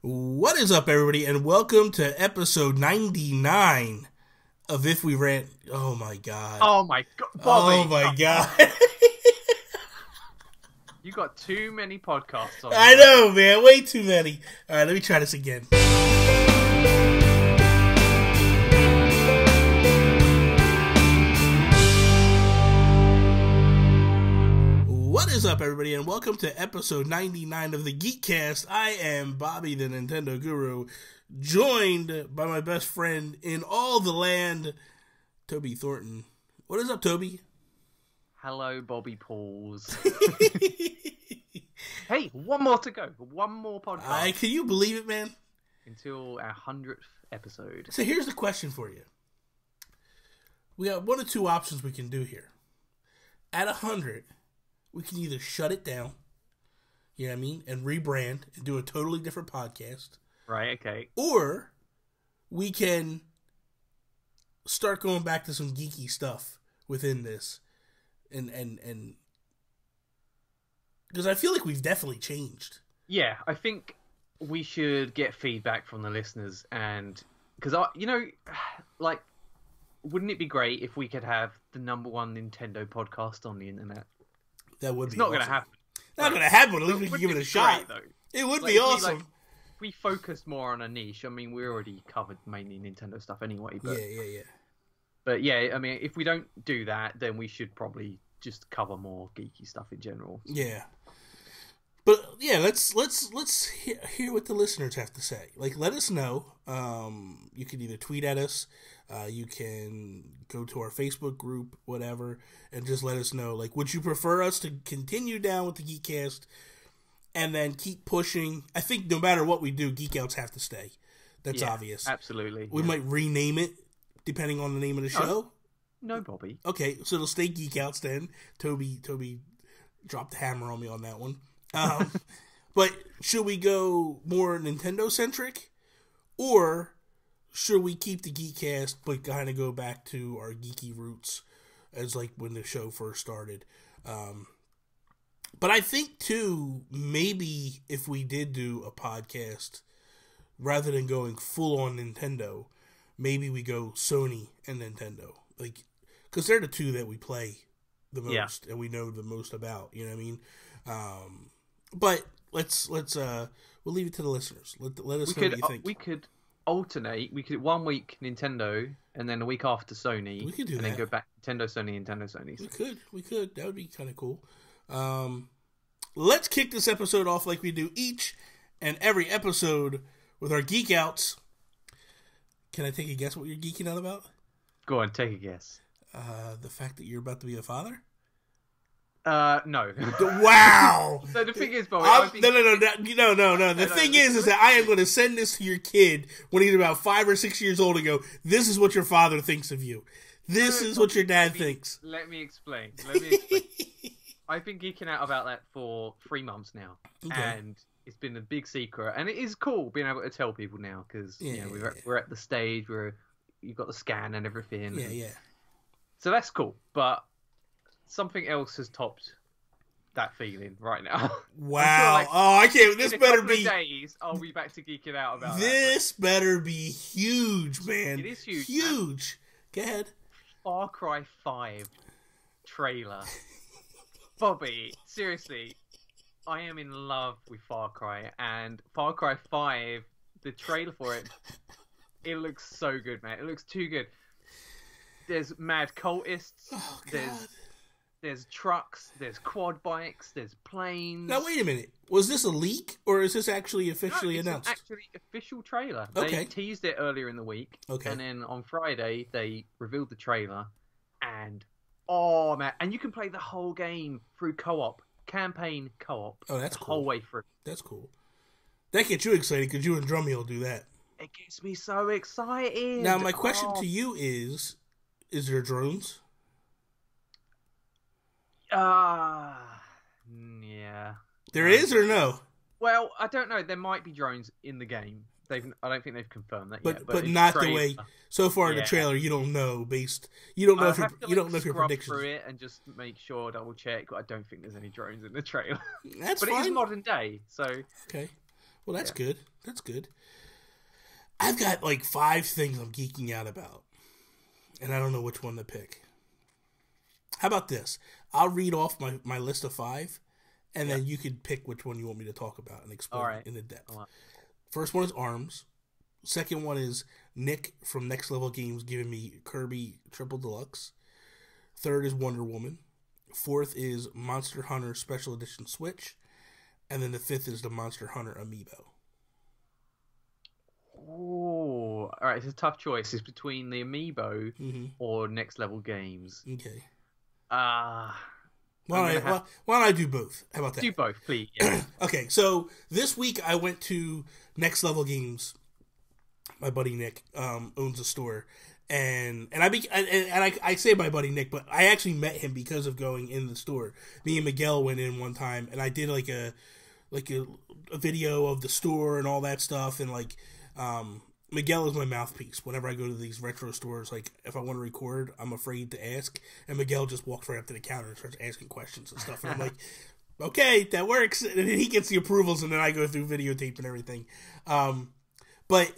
What is up, everybody, and welcome to episode 99 of If We Rant. Oh my god. Oh my god. Bobby. Oh my god. You got too many podcasts on. I know, man. Way too many. Alright, let me try this again. What is up, everybody, and welcome to episode 99 of the Geekcast. I am Bobby, the Nintendo Guru, joined by my best friend in all the land, Toby Thornton. What is up, Toby? Hello, Bobby Pauls. Hey, one more to go. One more podcast. Can you believe it, man? Until our 100th episode. So here's the question for you. We got one or two options we can do here. At 100, we can either shut it down, you know what I mean, and rebrand and do a totally different podcast. Right, okay. Or we can start going back to some geeky stuff within this. And because I feel like we've definitely changed. Yeah, I think we should get feedback from the listeners, and because wouldn't it be great if we could have the #1 Nintendo podcast on the internet? That would be It's not awesome. going to happen. Not going to happen, at least we can give it a shot. Great, it would be awesome. If we focused more on a niche, I mean, we already covered mainly Nintendo stuff anyway. But, yeah. But yeah, I mean, if we don't do that, then we should probably just cover more geeky stuff in general. Yeah. But yeah, let's hear what the listeners have to say. Like, let us know. You can either tweet at us, you can go to our Facebook group, whatever, and just let us know. Like, would you prefer us to continue down with the Geekcast and then keep pushing? I think no matter what we do, Geek Outs have to stay. That's obvious. Absolutely. We might rename it depending on the name of the show. No, Bobby. Okay, so it'll stay Geek Outs then. Toby dropped the hammer on me on that one. But should we go more Nintendo-centric? Or should we keep the Geekcast but kind of go back to our geeky roots as like when the show first started? But I think, too, maybe if we did do a podcast, rather than going full-on Nintendo, maybe we go Sony and Nintendo. Like, because they're the two that we play the most and we know the most about, you know what I mean? But we'll leave it to the listeners. Let us know what you think. We could alternate. We could 1 week Nintendo, and then a week after Sony. We could do and that. then go back Nintendo, Sony. We could. That would be kind of cool. Let's kick this episode off like we do each and every episode with our Geek Outs. Can I take a guess what you're geeking out about? Go on, take a guess. The fact that you're about to be a father? No. Wow. So the thing is, Bobby, No. The thing is that I am going to send this to your kid when he's about 5 or 6 years old and go, "This is what your father thinks of you. This is what your dad thinks." Let me explain. I've been geeking out about that for 3 months now, and it's been a big secret. And it is cool being able to tell people now because we're at the stage where you've got the scan and everything. Yeah. So that's cool, but something else has topped that feeling right now. Wow! Sure, I can't. This better be. Days, I'll be back to geeking out about this. Better be huge, man. It is huge. Huge. Man. Go ahead. Far Cry 5 trailer. Bobby, seriously, I am in love with Far Cry, and Far Cry 5, the trailer for it, it looks so good, man. It looks too good. There's mad cultists. Oh, God. There's trucks. There's quad bikes. There's planes. Now, wait a minute. Was this a leak, or is this actually officially announced? It's actually official trailer. Okay. They teased it earlier in the week. Okay. And then on Friday, they revealed the trailer. And, oh, man. And you can play the whole game through co-op. Campaign co-op. Oh, that's the cool. Whole way through. That's cool. That gets you excited, because you and Drummy will do that. It gets me so excited. Now, my question to you is there drones? Yeah. There is or no? Well, I don't know. There might be drones in the game. I don't think they've confirmed that yet. But not the way. So far in the trailer, you don't know. You don't know if your predictions. Through it and just make sure, double check. I don't think there's any drones in the trailer. That's but fine. It is modern day, so okay. Well, that's good. That's good. I've got like 5 things I'm geeking out about, and I don't know which one to pick. How about this? I'll read off my list of 5, and then you can pick which one you want me to talk about and explain in the depth. First one is ARMS. Second one is Nick from Next Level Games giving me Kirby Triple Deluxe. Third is Wonder Woman. Fourth is Monster Hunter Special Edition Switch. And then the 5th is the Monster Hunter Amiibo. Oh, all right. It's a tough choice. It's between the Amiibo or Next Level Games. Okay. Why don't I do both? How about that? Do both, please. Yeah. Okay, so this week I went to Next Level Games. My buddy Nick owns a store, and I say my buddy Nick, but I actually met him because of going in the store. Me and Miguel went in one time, and I did like a video of the store and all that stuff, and Miguel is my mouthpiece. Whenever I go to these retro stores, like if I want to record, I'm afraid to ask, and Miguel just walks right up to the counter and starts asking questions and stuff, and I'm like, okay, that works, and then he gets the approvals, and then I go through videotape and everything. But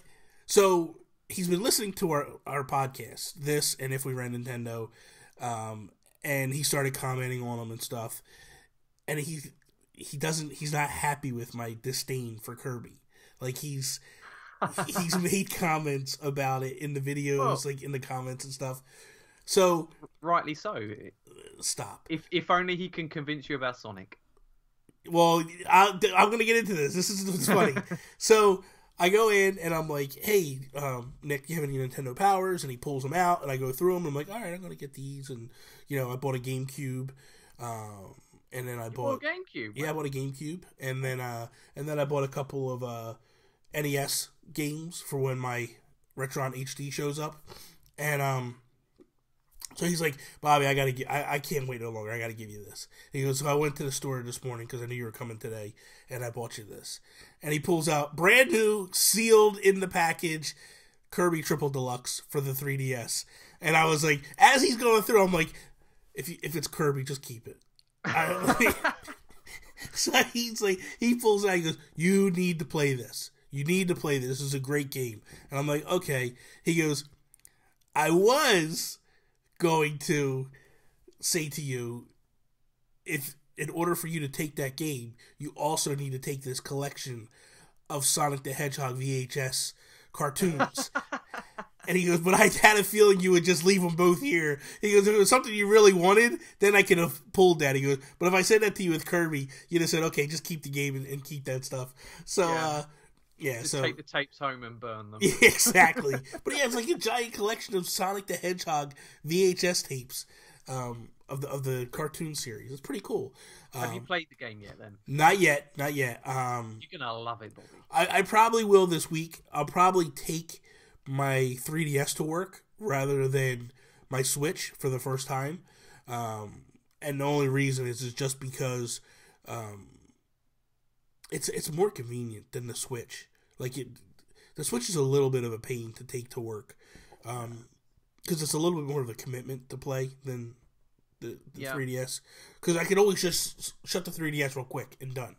so he's been listening to our podcast, this and If We Ran Nintendo, and he started commenting on them and stuff, and he's not happy with my disdain for Kirby. Like he's made comments about it in the videos, like in the comments and stuff. So rightly so. Stop. If only he can convince you about Sonic. Well, I'm going to get into this. This is what's funny. So I go in and I'm like, hey, Nick, do you have any Nintendo Powers? And he pulls them out and I go through them. And I'm like, all right, I'm going to get these. And, I bought a GameCube. And then I bought a GameCube. Yeah, I bought a GameCube. And then I bought a couple of NES games for when my Retron HD shows up. And so he's like, Bobby, I can't wait no longer. I got to give you this. And he goes, so I went to the store this morning because I knew you were coming today, and I bought you this. And he pulls out brand new, sealed in the package, Kirby Triple Deluxe for the 3DS. And I was like, as he's going through, I'm like, if it's Kirby, just keep it. So he's like, he pulls it out, he goes, you need to play this. You need to play this. This is a great game. And I'm like, okay. He goes, I was going to say to you, if in order for you to take that game, you also need to take this collection of Sonic the Hedgehog VHS cartoons. And he goes, but I had a feeling you would just leave them both here. He goes, if it was something you really wanted, then I could have pulled that. He goes, but if I said that to you with Kirby, you'd have said, okay, just keep the game and keep that stuff. So, just take the tapes home and burn them. Yeah, exactly. But yeah, it's like a giant collection of Sonic the Hedgehog VHS tapes of the cartoon series. It's pretty cool. Have you played the game yet then? Not yet. You're gonna love it, Bobby. I probably will this week. I'll probably take my 3DS to work rather than my Switch for the first time. And the only reason is just because it's more convenient than the Switch. The Switch is a little bit of a pain to take to work, because it's a little bit more of a commitment to play than the 3DS. Because I could always just shut the 3DS real quick and done.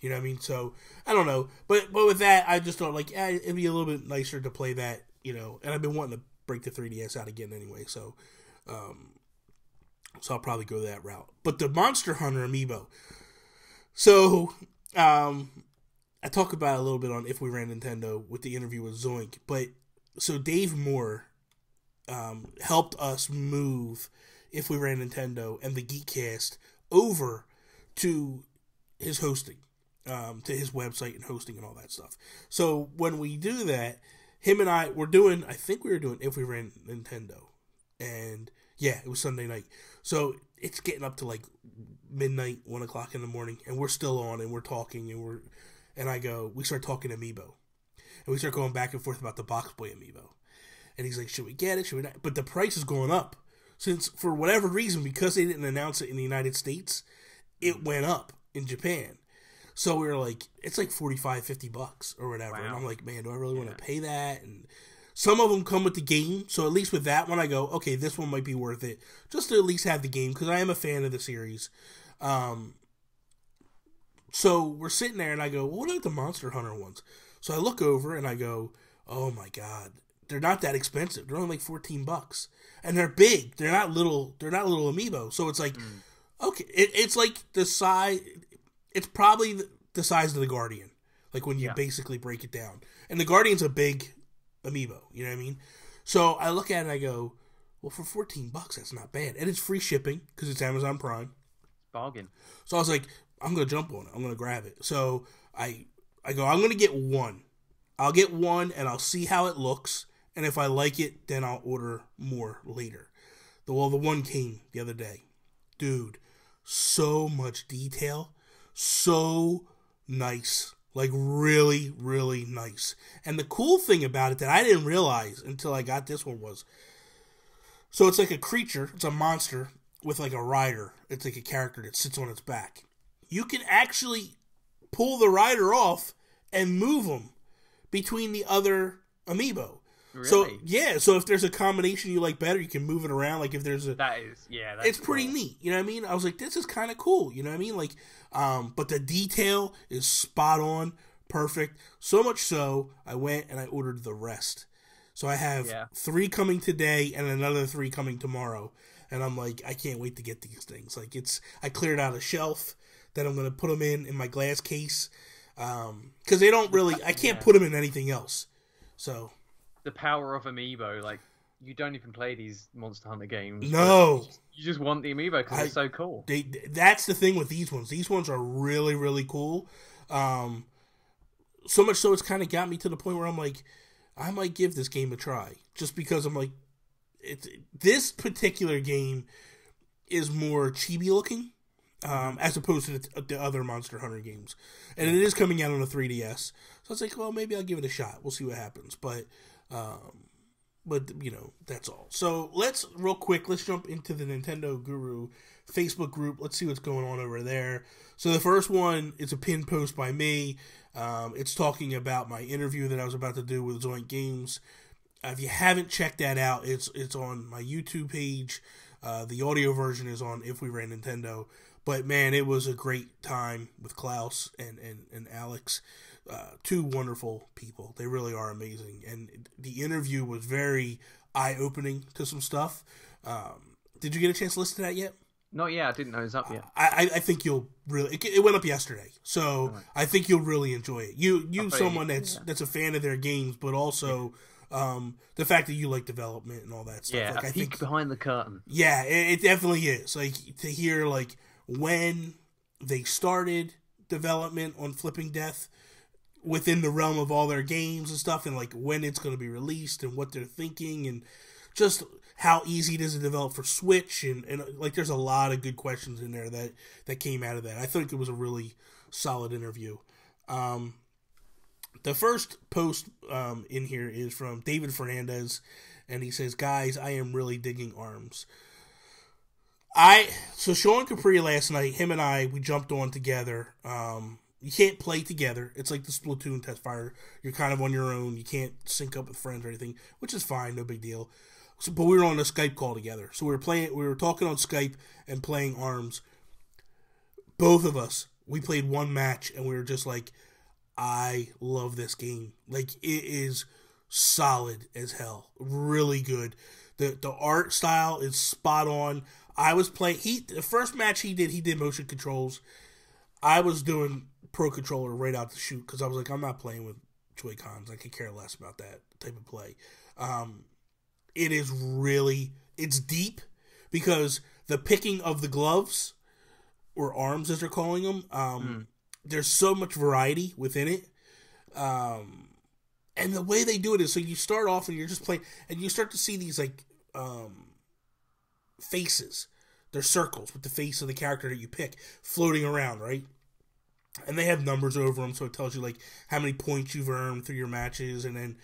You know what I mean? So I don't know, but with that, I just thought it'd be a little bit nicer to play that. And I've been wanting to break the 3DS out again anyway. So I'll probably go that route. But the Monster Hunter Amiibo. So I talk about it a little bit on If We Ran Nintendo with the interview with Zoink. But so Dave Moore helped us move If We Ran Nintendo and the Geekcast over to his hosting, to his website and hosting and all that stuff. So when we do that, him and I were doing, I think we were doing If We Ran Nintendo. And yeah, it was Sunday night. So it's getting up to midnight, 1 o'clock in the morning, and we're still on and we're talking and we start talking Amiibo. And we start going back and forth about the Box Boy Amiibo. And he's like, should we get it? Should we not? But the price is going up. Since, for whatever reason, because they didn't announce it in the United States, it went up in Japan. So we were like, it's like $45-$50 or whatever. Wow. And I'm like, man, do I really want to pay that? And some of them come with the game. So at least with that one, I go, okay, this one might be worth it. Just to at least have the game, because I am a fan of the series. So we're sitting there, and I go, well, what about the Monster Hunter ones? So I look over, and I go, oh my god, they're not that expensive. They're only like $14, and they're big. They're not little. They're not little amiibo. So it's like, okay, it's like the size. It's probably the size of the Guardian, like when you basically break it down. And the Guardian's a big amiibo. You know what I mean? So I look at it and I go, well, for $14, that's not bad, and it's free shipping because it's Amazon Prime. Bargain. So I was like, I'm gonna jump on it. I'm gonna grab it. So I go, I'm gonna get one. I'll get one, and I'll see how it looks. And if I like it, then I'll order more later. The one came the other day. Dude, so much detail. So nice. Like, really, really nice. And the cool thing about it that I didn't realize until I got this one was, so it's like a creature, it's a monster with like a rider. It's like a character that sits on its back. You can actually pull the rider off and move them between the other amiibo. Really? So, yeah, so if there's a combination you like better, you can move it around. Like, if there's a... That's it's pretty neat, you know what I mean? I was like, this is kind of cool, you know what I mean? Like, but the detail is spot on, perfect. So much so, I went and I ordered the rest. So I have 3 coming today and another 3 coming tomorrow. And I'm like, I can't wait to get these things. Like, I cleared out a shelf, then I'm going to put them in my glass case. Because they don't really... I can't put them in anything else. So... The power of amiibo, like, you don't even play these Monster Hunter games. No. You just want the amiibo because it's so cool. That's the thing with these ones. These ones are really, really cool. So much so it's kind of got me to the point where I'm like, I might give this game a try. Just because I'm like, this particular game is more chibi looking. As opposed to the other Monster Hunter games. And it is coming out on a 3DS. So it's like, well, maybe I'll give it a shot. We'll see what happens. But you know, that's all. So let's jump into the Nintendo Guru Facebook group. Let's see what's going on over there. So the first one is a pinned post by me. It's talking about my interview that I was about to do with Zoink Games. If you haven't checked that out, it's on my YouTube page. The audio version is on If We Ran Nintendo. But man, it was a great time with Klaus and Alex. 2 wonderful people. They really are amazing. And the interview was very eye-opening to some stuff. Did you get a chance to listen to that yet? Not yet. I didn't know it was up yet. I think you'll really... It went up yesterday. So I think you'll really enjoy it. You someone that's a fan of their games, but also... the fact that you like development and all that stuff. Yeah, like, I think behind the curtain. Yeah, it definitely is. Like, to hear, like, when they started development on Flipping Death within the realm of all their games and stuff, and, like, when it's going to be released and what they're thinking, and just how easy it is to develop for Switch, and like, there's a lot of good questions in there that came out of that. I think it was a really solid interview. The first post in here is from David Fernandez, and he says, guys, I am really digging ARMS. So Sean Capri last night, him and I, we jumped on together. You can't play together. It's like the Splatoon test fire. You're kind of on your own. You can't sync up with friends or anything, which is fine, no big deal. So, but we were on a Skype call together. So we were talking on Skype and playing ARMS. Both of us, we played one match, and we were just like, I love this game. Like, it is solid as hell. Really good. The art style is spot on. I was playing... The first match he did motion controls. I was doing Pro Controller right out the chute because I was like, I'm not playing with Joy-Cons. I could care less about that type of play. It is really... It's deep because the picking of the gloves, or arms as they're calling them, there's so much variety within it. And the way they do it is, so you start off and you're just playing, and you start to see these, like, faces. They're circles with the face of the character that you pick floating around, right? And they have numbers over them, so it tells you, like, how many points you've earned through your matches, and then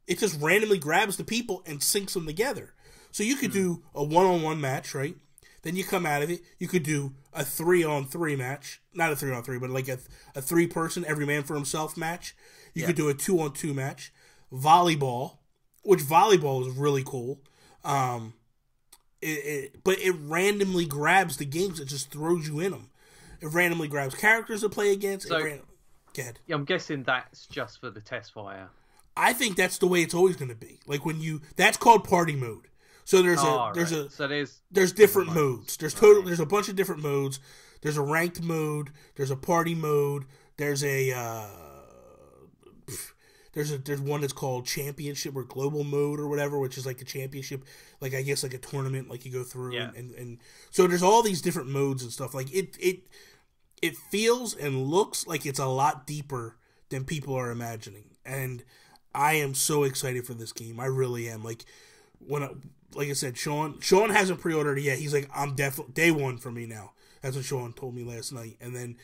it just randomly grabs the people and syncs them together. So you could do a one-on-one match, right? Then you come out of it, you could do a 3-on-3 match. Not a 3-on-3, but like a 3-person, every man for himself match. You could do a 2-on-2 match. Volleyball, which volleyball is really cool. But it randomly grabs the games and just throws you in them. It randomly grabs characters to play against. So, Go ahead. I'm guessing that's just for the test fire. I think that's the way it's always going to be. Like that's called party mode. So there's different modes. There's a bunch of different modes. There's a ranked mode. There's a party mode. There's there's one that's called championship or global mode or whatever, which is like a championship, like I guess like a tournament, like you go through and so there's all these different modes and stuff. Like it feels and looks like it's a lot deeper than people are imagining, and I am so excited for this game. I really am. Like like I said, Sean hasn't pre-ordered it yet. He's like, I'm definitely day one for me now. That's what Sean told me last night. And then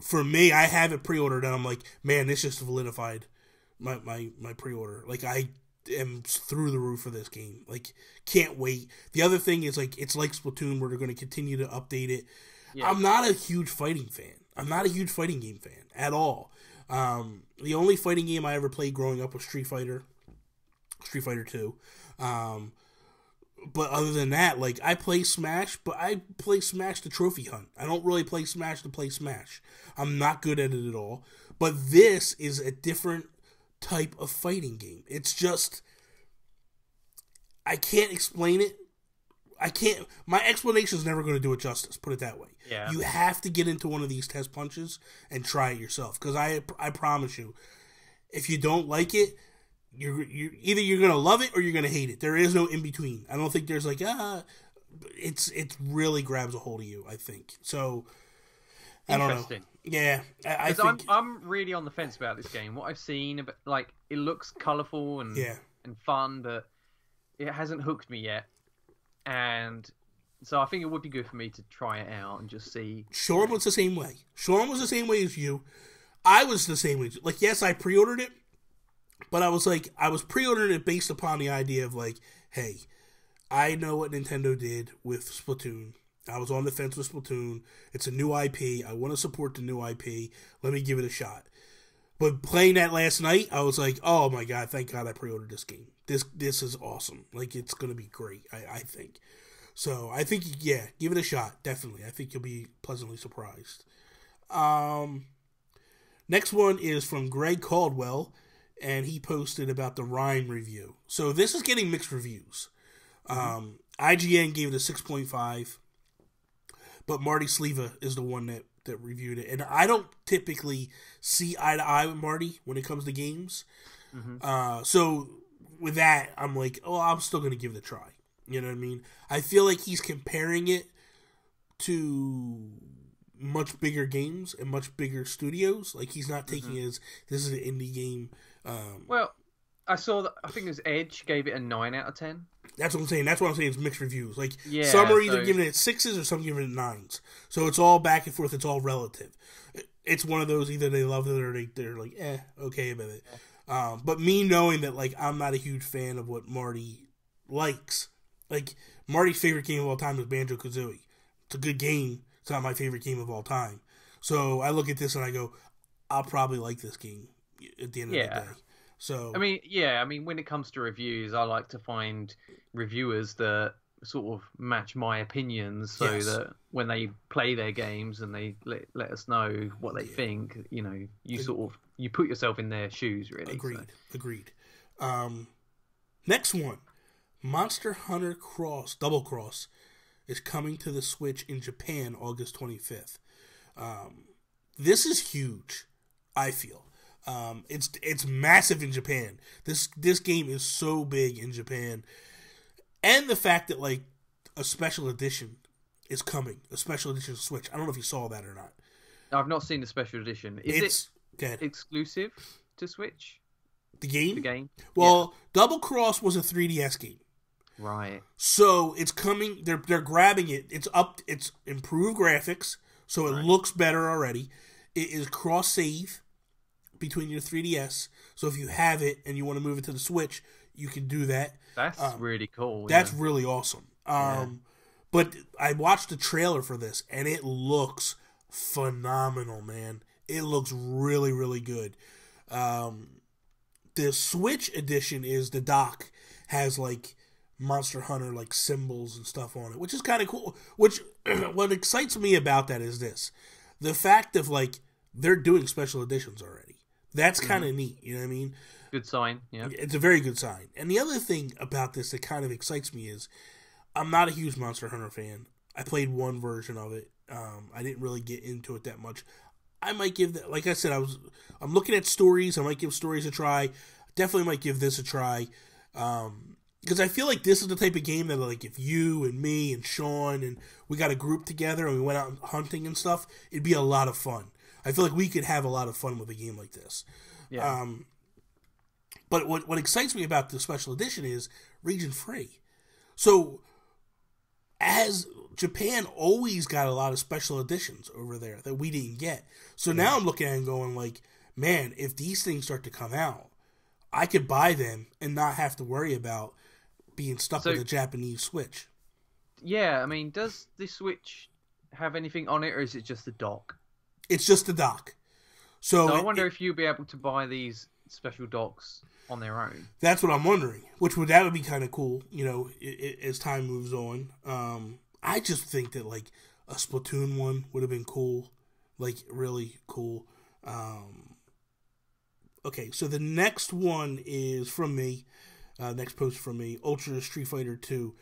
for me, I have it pre-ordered, and I'm like, man, this just solidified my pre-order. Like, I am through the roof for this game. Like, can't wait. The other thing is, like, it's like Splatoon, where they're going to continue to update it. Yeah. I'm not a huge fighting fan. I'm not a huge fighting game fan at all. The only fighting game I ever played growing up was Street Fighter 2. But other than that, like, I play Smash, but I play Smash to trophy hunt. I don't really play Smash to play Smash. I'm not good at it at all. But this is a different type of fighting game. It's just, I can't explain it. My explanation is never going to do it justice, put it that way. Yeah. You have to get into one of these test punches and try it yourself. Because I promise you, if you don't like it, you're either you're gonna love it or you're gonna hate it. There is no in between. I don't think there's like it really grabs a hold of you. I think so. I don't know. Yeah, I think I'm really on the fence about this game. What I've seen, like, it looks colourful and fun, but it hasn't hooked me yet. And so I think it would be good for me to try it out and just see. Sean was the same way. Sean was the same way as you. I was the same way. Like, yes, I pre-ordered it. But I was pre-ordering it based upon the idea of, like, hey, I know what Nintendo did with Splatoon. I was on the fence with Splatoon. It's a new IP. I want to support the new IP. Let me give it a shot. But playing that last night, I was like, oh my god, thank god I pre-ordered this game. This is awesome. Like, it's going to be great, I think. So, I think, yeah, give it a shot, definitely. I think you'll be pleasantly surprised. Next one is from Greg Caldwell, and he posted about the Rhyme review. So this is getting mixed reviews. IGN gave it a 6.5, but Marty Sleva is the one that reviewed it. And I don't typically see eye to eye with Marty when it comes to games. So with that, I'm like, oh, I'm still going to give it a try. You know what I mean? I feel like he's comparing it to much bigger games and much bigger studios. Like, he's not taking it as, this is an indie game. Well, I saw that. I think it was Edge gave it a 9 out of 10. That's what I'm saying. That's what I'm saying. It's mixed reviews. Like, some are either giving it 6s or some giving it 9s. So it's all back and forth. It's all relative. It's one of those, either they love it or they're like, okay about it. But me knowing that, like, I'm not a huge fan of what Marty likes. Like, Marty's favorite game of all time is Banjo-Kazooie. It's a good game. It's not my favorite game of all time. So I look at this and I go, I'll probably like this game at the end of the day. So I mean, when it comes to reviews, I like to find reviewers that sort of match my opinions, so that when they play their games and they let us know what they think, you know, you put yourself in their shoes, really. Agreed. Next one, Monster Hunter Double Cross is coming to the Switch in Japan August 25th. This is huge, I feel. It's massive in Japan. This game is so big in Japan. And the fact that, like, a special edition is coming. A special edition of Switch. I don't know if you saw that or not. I've not seen the special edition. Is it exclusive to Switch? The game? The game? Well, Double Cross was a 3DS game. Right. So it's coming. They're grabbing it. It's improved graphics, so it looks better already. It is cross save between your 3DS. So if you have it and you want to move it to the Switch, you can do that. That's really cool. That's really awesome. But I watched the trailer for this, and it looks phenomenal, man. It looks really, really good. The Switch edition is the dock has, like, Monster Hunter like symbols and stuff on it, which is kind of cool. Which what excites me about that is this: the fact of like they're doing special editions already. That's kind of neat. You know what I mean? Good sign. Yeah, it's a very good sign. And the other thing about this that kind of excites me is I'm not a huge Monster Hunter fan. I played one version of it. I didn't really get into it that much. I might give that, like I said, I'm looking at stories. I might give stories a try. Definitely might give this a try. Because I feel like this is the type of game that, like, if you and me and Sean and we got a group together and we went out hunting and stuff, it'd be a lot of fun. I feel like we could have a lot of fun with a game like this. Yeah. But what excites me about the special edition is region free. So, as Japan always got a lot of special editions over there that we didn't get. So now I'm looking at it and going like, man, if these things start to come out, I could buy them and not have to worry about being stuck with a Japanese Switch. Yeah, I mean, does the Switch have anything on it, or is it just the dock? It's just the dock. So I wonder if you'll be able to buy these special docks on their own. That's what I'm wondering. That would be kind of cool, you know, as time moves on. I just think that like a Splatoon one would have been cool, like really cool. Okay, so the next one is from me. Next post from me. Ultra Street Fighter 2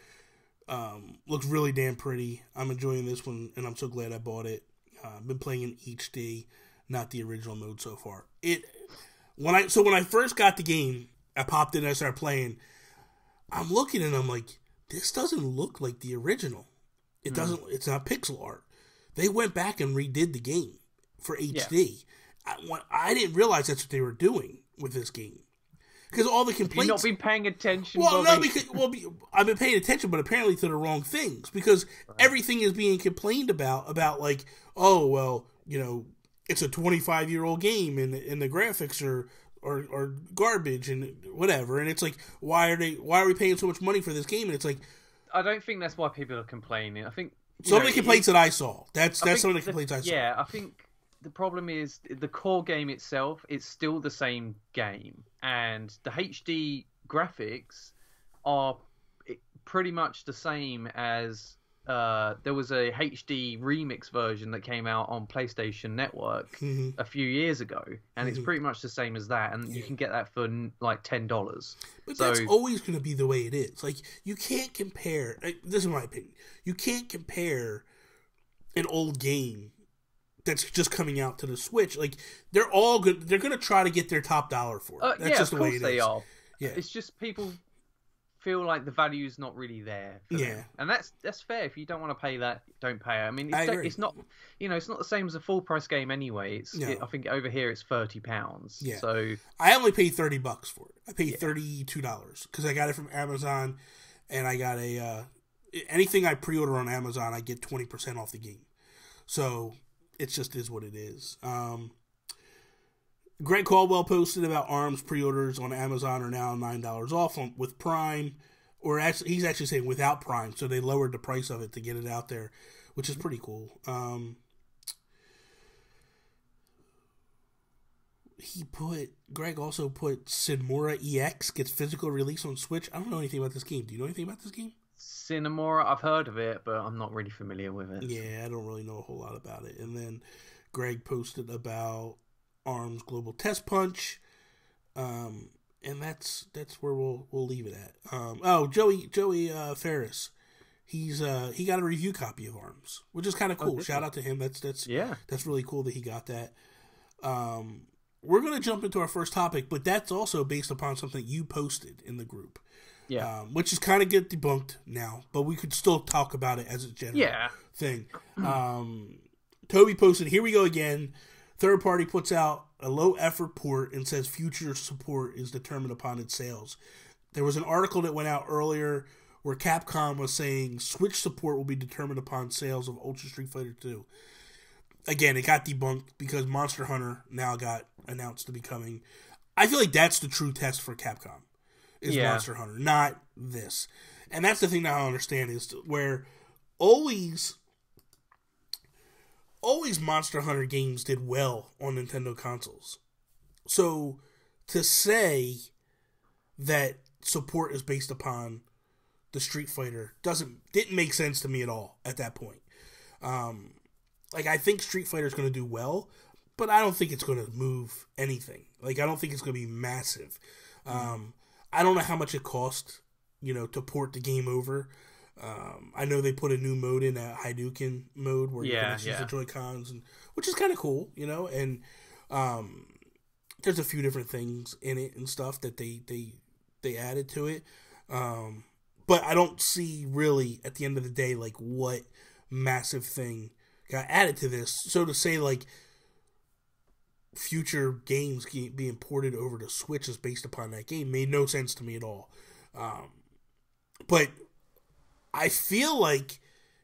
looks really damn pretty. I'm enjoying this one, and I'm so glad I bought it. I've been playing in HD, not the original mode so far. When I first got the game, I popped in and I started playing. I'm looking and I'm like, this doesn't look like the original. It doesn't. It's not pixel art. They went back and redid the game for HD. Yeah. I didn't realize that's what they were doing with this game. Because all the complaints... You've not been paying attention, Well, Bobby. no, because I've been paying attention, but apparently to the wrong things. Because everything is being complained about like, oh, well, you know, it's a 25-year-old game and the graphics are garbage and whatever. And it's like, why are we paying so much money for this game? And it's like... I don't think that's why people are complaining. I think... Some of the complaints that I saw. That's some of the complaints I saw. Yeah, I think... The problem is the core game itself, it's still the same game. And the HD graphics are pretty much the same as... there was a HD remix version that came out on PlayStation Network a few years ago. And it's pretty much the same as that. And you can get that for like $10. But that's always going to be the way it is. Like, you can't compare... This is my opinion. You can't compare an old game that's just coming out to the Switch. Like, they're all good. They're going to try to get their top dollar for it. That's just the way it is. They are. Yeah. It's just people feel like the value's not really there for them. And that's fair. If you don't want to pay that, don't pay it. I mean, it's not, you know, it's not the same as a full price game anyway. I think over here it's £30. Yeah. So I only paid $30 for it. I paid $32 because I got it from Amazon, and I got anything I pre-order on Amazon, I get 20% off the game. So it just is what it is. Greg Caldwell posted about ARMS pre-orders on Amazon are now $9 off with Prime, or actually, he's actually saying without Prime, so they lowered the price of it to get it out there, which is pretty cool. Greg also put Sinmora EX gets physical release on Switch. I don't know anything about this game. Do you know anything about this game? Cinemora, I've heard of it, but I'm not really familiar with it. Yeah, I don't really know a whole lot about it. And then Greg posted about ARMS Global Test Punch, and that's where we'll leave it at. Joey Ferris, he got a review copy of ARMS, which is kind of cool. Shout out to him. That's really cool that he got that. We're gonna jump into our first topic, but that's also based upon something you posted in the group. Yeah, which is kind of get debunked now, but we could still talk about it as a general thing. Toby posted, "Here we go again. Third party puts out a low effort port and says future support is determined upon its sales." There was an article that went out earlier where Capcom was saying Switch support will be determined upon sales of Ultra Street Fighter 2. Again, it got debunked because Monster Hunter now got announced to be coming. I feel like that's the true test for Capcom. Is Monster Hunter, not this. And that's the thing that I don't understand is where always Monster Hunter games did well on Nintendo consoles. So to say that support is based upon the Street Fighter didn't make sense to me at all at that point. Like, I think Street Fighter is going to do well, but I don't think it's going to move anything. Like, I don't think it's going to be massive. I don't know how much it cost, to port the game over. I know they put a new mode in, a Hadouken mode, where you can actually use the Joy-Cons, which is kind of cool, and there's a few different things in it and stuff that they added to it. But I don't see really, at the end of the day, like, what massive thing got added to this. So to say, like, future games being ported over to Switch is based upon that game made no sense to me at all. But I feel like,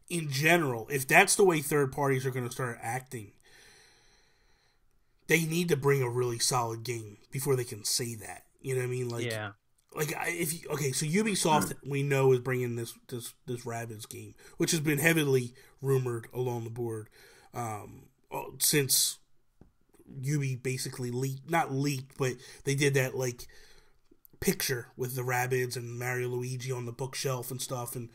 in general, if that's the way third parties are going to start acting, they need to bring a really solid game before they can say that. You know what I mean? Like, so Ubisoft, we know, is bringing this Rabbids game, which has been heavily rumored along the board since Ubi basically not leaked, but they did that, like, picture with the Rabbids and Mario Luigi on the bookshelf and stuff, and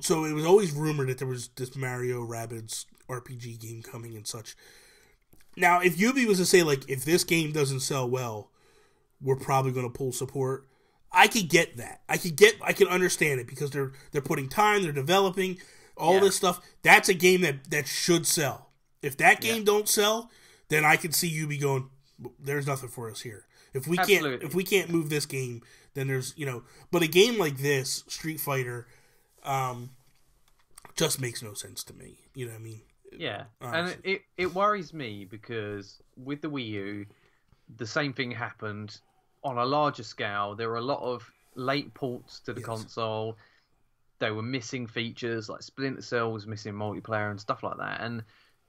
so it was always rumored that there was this Mario Rabbids RPG game coming and such. Now, if Ubi was to say, like, if this game doesn't sell well, we're probably going to pull support, I could get that. I can understand it, because they're putting time, they're developing all this stuff. That's a game that should sell. If that game don't sell, then I can see Ubi going, there's nothing for us here. If we can't move this game, then there's, but a game like this, Street Fighter, just makes no sense to me. You know what I mean? Yeah. Honestly. And it worries me, because with the Wii U, the same thing happened on a larger scale. There were a lot of late ports to the console. They were missing features, like Splinter Cell was missing multiplayer and stuff like that. And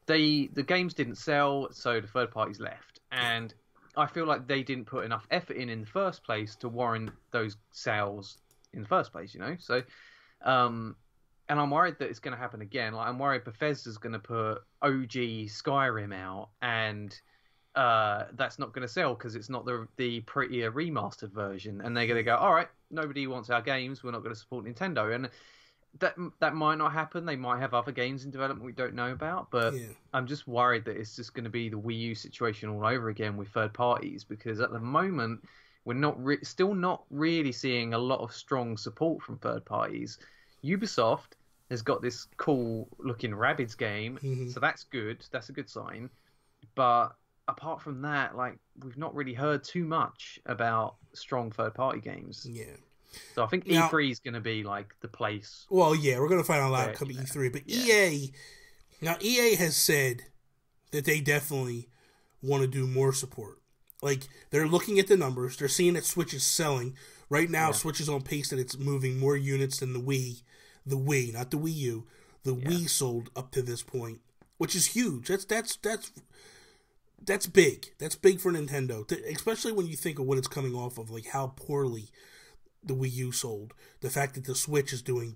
the games didn't sell, so the third parties left. And I feel like they didn't put enough effort in the first place to warrant those sales in the first place, So, and I'm worried that it's going to happen again. Like, I'm worried Bethesda's going to put OG Skyrim out, and that's not going to sell because it's not the prettier remastered version, and they're going to go, all right, nobody wants our games, we're not going to support Nintendo. And that might not happen. They might have other games in development we don't know about, but I'm just worried that it's just going to be the Wii U situation all over again with third parties, because at the moment we're still not really seeing a lot of strong support from third parties. Ubisoft has got this cool looking Rabbids game, so that's good. That's a good sign. But apart from that, like, we've not really heard too much about strong third party games. Yeah. So I think E3 is going to be, like, the place. Well, yeah, we're going to find out a lot coming E3. But EA has said that they definitely want to do more support. Like, they're looking at the numbers. They're seeing that Switch is selling. Right now, Switch is on pace that it's moving more units than the Wii. The Wii, not the Wii U. The Wii sold up to this point, which is huge. That's big. That's big for Nintendo, especially when you think of what it's coming off of, like how poorly the Wii U sold. The fact that the Switch is doing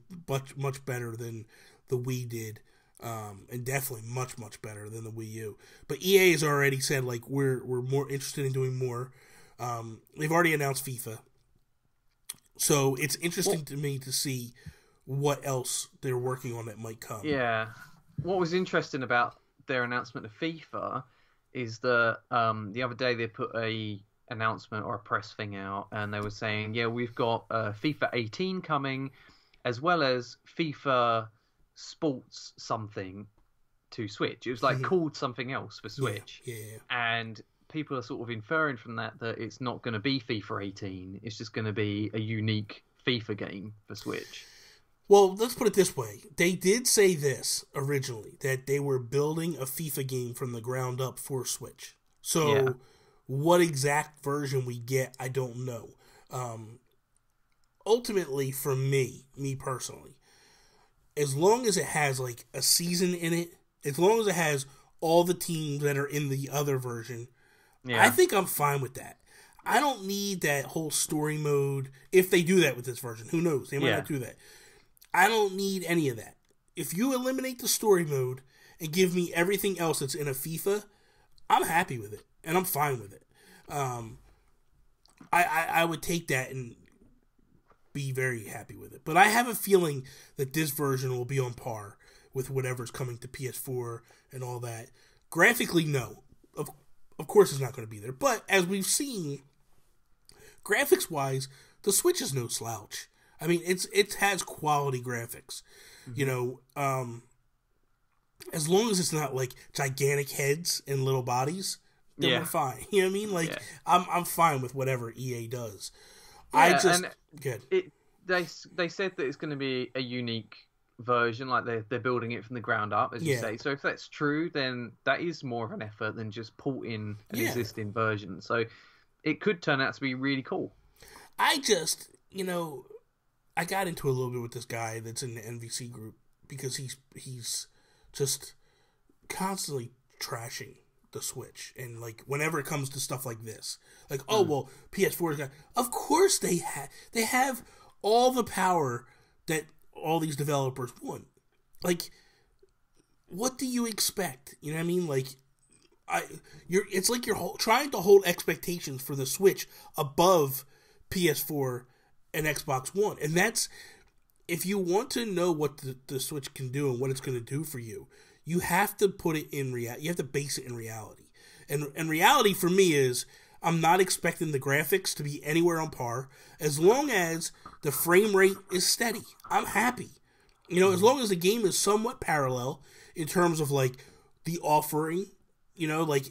much better than the Wii did, and definitely much better than the Wii U. But EA has already said, like, we're more interested in doing more. They've already announced FIFA, so it's interesting to me to see what else they're working on that might come. Yeah, what was interesting about their announcement of FIFA is that the other day they put a announcement or a press thing out, and they were saying, we've got FIFA 18 coming, as well as FIFA Sports something to Switch. It was like called something else for Switch. Yeah. And people are sort of inferring from that it's not going to be FIFA 18. It's just going to be a unique FIFA game for Switch. Well, let's put it this way. They did say this originally, that they were building a FIFA game from the ground up for Switch. So what exact version we get, I don't know. Ultimately, for me personally, as long as it has, like, a season in it, as long as it has all the teams that are in the other version, I think I'm fine with that. I don't need that whole story mode. If they do that with this version, who knows? They might not do that. I don't need any of that. If you eliminate the story mode and give me everything else that's in a FIFA, I'm happy with it, and I'm fine with it. I would take that, and be very happy with it. But I have a feeling that this version will be on par with whatever's coming to PS4 and all that. Graphically, no. Of course it's not going to be there. But as we've seen, graphics-wise, the Switch is no slouch. I mean, it has quality graphics. Mm-hmm. You know, as long as it's not like gigantic heads and little bodies, then we're fine. You know what I mean? Like, I'm fine with whatever EA does. Good. They said that it's going to be a unique version, like they're building it from the ground up, as you say. So if that's true, then that is more of an effort than just porting an existing version. So it could turn out to be really cool. I just, you know, I got into a little bit with this guy that's in the NVC group because he's just constantly trashing the Switch, and like whenever it comes to stuff like this, like well, PS4 is got. Of course they have all the power that all these developers want. Like, what do you expect? You know what I mean? Like, it's like you're trying to hold expectations for the Switch above PS4 and Xbox One, and that's, if you want to know what the Switch can do and what it's going to do for you, you have to put it in reality. You have to base it in reality. And reality for me is, I'm not expecting the graphics to be anywhere on par. As long as the frame rate is steady, I'm happy. You know, as long as the game is somewhat parallel in terms of like the offering. You know, like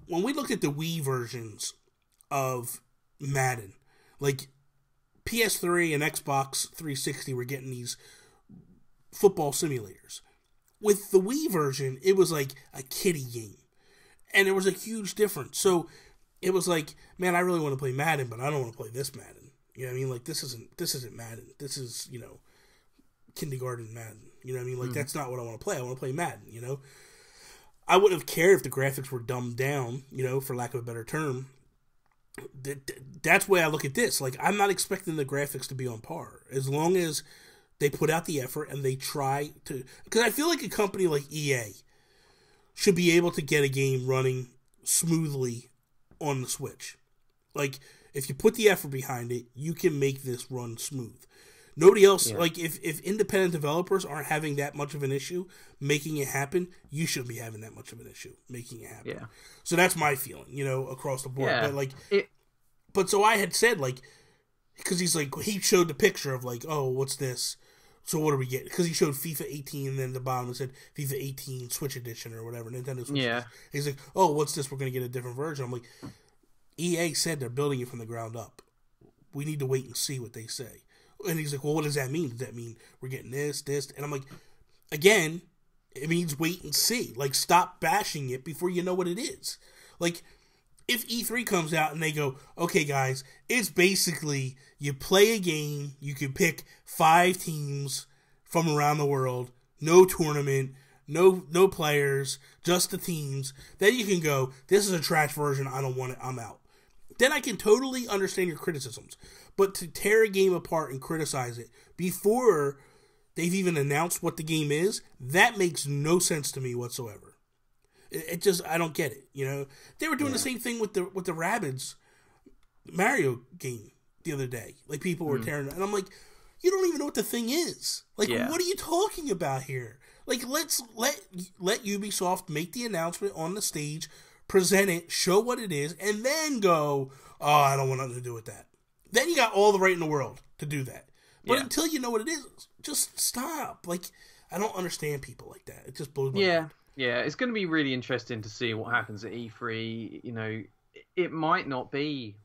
when we looked at the Wii versions of Madden, like PS3 and Xbox 360 were getting these football simulators. With the Wii version, it was like a kiddie game. And there was a huge difference. So it was like, man, I really want to play Madden, but I don't want to play this Madden. You know what I mean? Like, this isn't Madden. This is, you know, kindergarten Madden. You know what I mean? Like, that's not what I want to play. I want to play Madden, you know? I wouldn't have cared if the graphics were dumbed down, you know, for lack of a better term. That's the way I look at this. Like, I'm not expecting the graphics to be on par. As long as they put out the effort and they try to... Because I feel like a company like EA should be able to get a game running smoothly on the Switch. Like, if you put the effort behind it, you can make this run smooth. Nobody else... Like, if independent developers aren't having that much of an issue making it happen, you shouldn't be having that much of an issue making it happen. Yeah. So that's my feeling, you know, across the board. Yeah. But, like... But so I had said, like... Because he's like... He showed the picture of, like, oh, what's this? So what do we get? Because he showed FIFA 18, and then at the bottom it said FIFA 18 Switch Edition or whatever, Nintendo Switch Edition. He's like, oh, what's this? We're going to get a different version. I'm like, EA said they're building it from the ground up. We need to wait and see what they say. And he's like, well, what does that mean? Does that mean we're getting this? And I'm like, again, it means wait and see. Like, stop bashing it before you know what it is. Like, if E3 comes out and they go, okay, guys, it's basically you play a game, you can pick 5 teams from around the world, no tournament, no players, just the teams. Then you can go, this is a trash version, I don't want it, I'm out. Then I can totally understand your criticisms. But to tear a game apart and criticize it before they've even announced what the game is, that makes no sense to me whatsoever. It just, I don't get it, you know? They were doing the same thing with the Rabbids Mario game the other day. Like, people were tearing it. And I'm like, you don't even know what the thing is. Like, what are you talking about here? Like, let Ubisoft make the announcement on the stage, present it, show what it is, and then go, oh, I don't want nothing to do with that. Then you got all the right in the world to do that. But until you know what it is, just stop. Like, I don't understand people like that. It just blows my mind. Yeah, it's going to be really interesting to see what happens at E3. You know, it might not be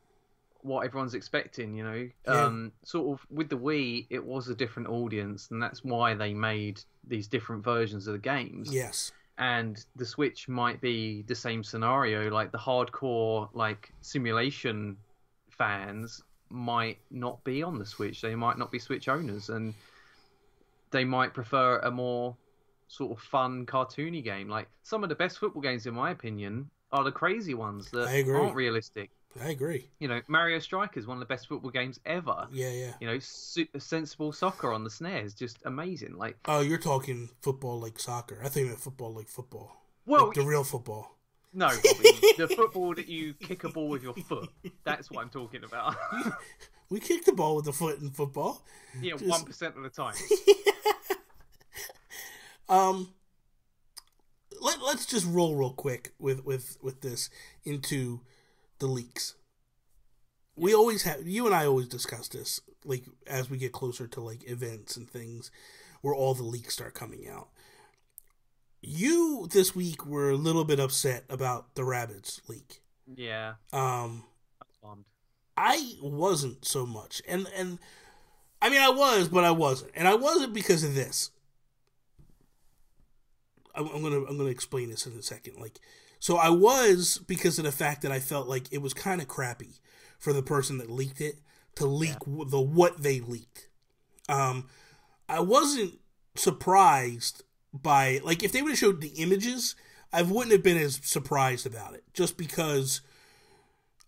what everyone's expecting, you know. Sort of with the Wii, it was a different audience, and that's why they made these different versions of the games. Yes. And the Switch might be the same scenario. Like, the hardcore, like, simulation fans might not be on the Switch. They might not be Switch owners, and they might prefer a more sort of fun, cartoony game. Like, some of the best football games, in my opinion, are the crazy ones that aren't realistic. I agree. You know, Mario Strikers is one of the best football games ever. Yeah. You know, sensible soccer on the SNES, just amazing. Like, oh, you're talking football like soccer. I think that football like football. Well, like the real football. No, Bobby. The football that you kick a ball with your foot. That's what I'm talking about. We kick the ball with the foot in football. Yeah, 1% of the time. Let's just roll real quick with this into the leaks. We always have, you and I always discuss this, like, as we get closer to, like, events and things where all the leaks start coming out. You, this week, were a little bit upset about the Rabbids leak. Yeah. I'm bummed. I wasn't so much. And I mean, I was, but I wasn't. And I wasn't because of this. I'm gonna explain this in a second. Like, so I was because of the fact that I felt like it was kind of crappy for the person that leaked it to leak what they leaked. I wasn't surprised by, like, if they would have showed the images, I wouldn't have been as surprised about it, just because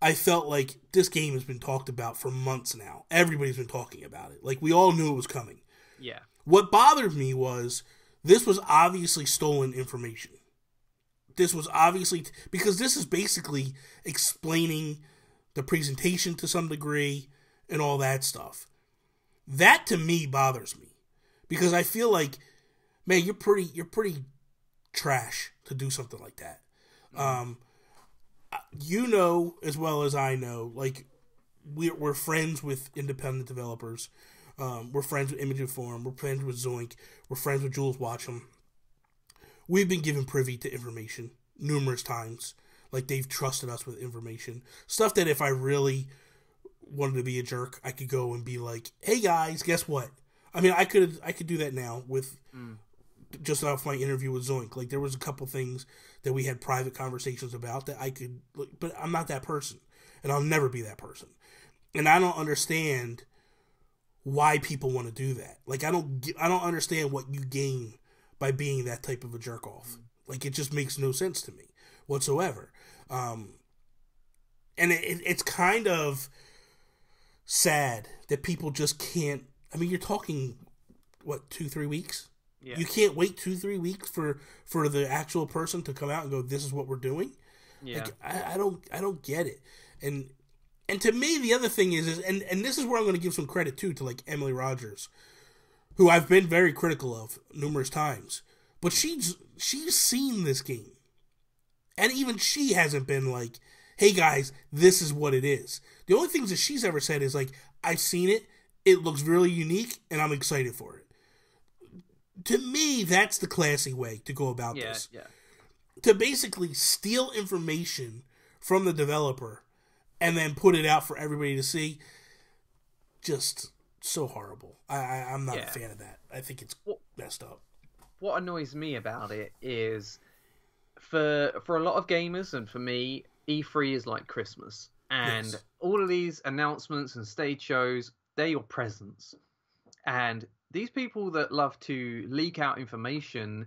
I felt like this game has been talked about for months now. Everybody's been talking about it. Like, we all knew it was coming. Yeah. What bothered me was this was obviously stolen information. This was obviously, because this is basically explaining the presentation to some degree and all that stuff. That to me bothers me, because I feel like, man, you're pretty trash to do something like that. You know as well as I know, like, we're friends with independent developers. We're friends with Image Inform. We're friends with Zoink. We're friends with Jules Watcham. We've been given privy to information numerous times. Like, they've trusted us with information. Stuff that if I really wanted to be a jerk, I could go and be like, hey guys, guess what? I mean, I could do that now with just off my interview with Zoink. Like, there was a couple things that we had private conversations about that I could, but I'm not that person. And I'll never be that person. And I don't understand why people want to do that. Like, I don't understand what you gain by being that type of a jerk off. Like, it just makes no sense to me whatsoever. And it's kind of sad that people just can't. I mean, you're talking, what, 2-3 weeks? Yeah. You can't wait 2-3 weeks for the actual person to come out and go, this is what we're doing? Yeah. Like, I don't get it. And to me, the other thing is and this is where I'm going to give some credit to like Emily Rogers, who I've been very critical of numerous times, but she's seen this game, and even she hasn't been like, hey guys, this is what it is. The only things that she's ever said is like, I've seen it, it looks really unique, and I'm excited for it. To me, that's the classy way to go about this. Yeah. To basically steal information from the developer and then put it out for everybody to see, just so horrible. I'm not a fan of that. I think it's messed up. What annoys me about it is, for a lot of gamers and for me, E3 is like Christmas. And all of these announcements and stage shows, they're your presents. And these people that love to leak out information,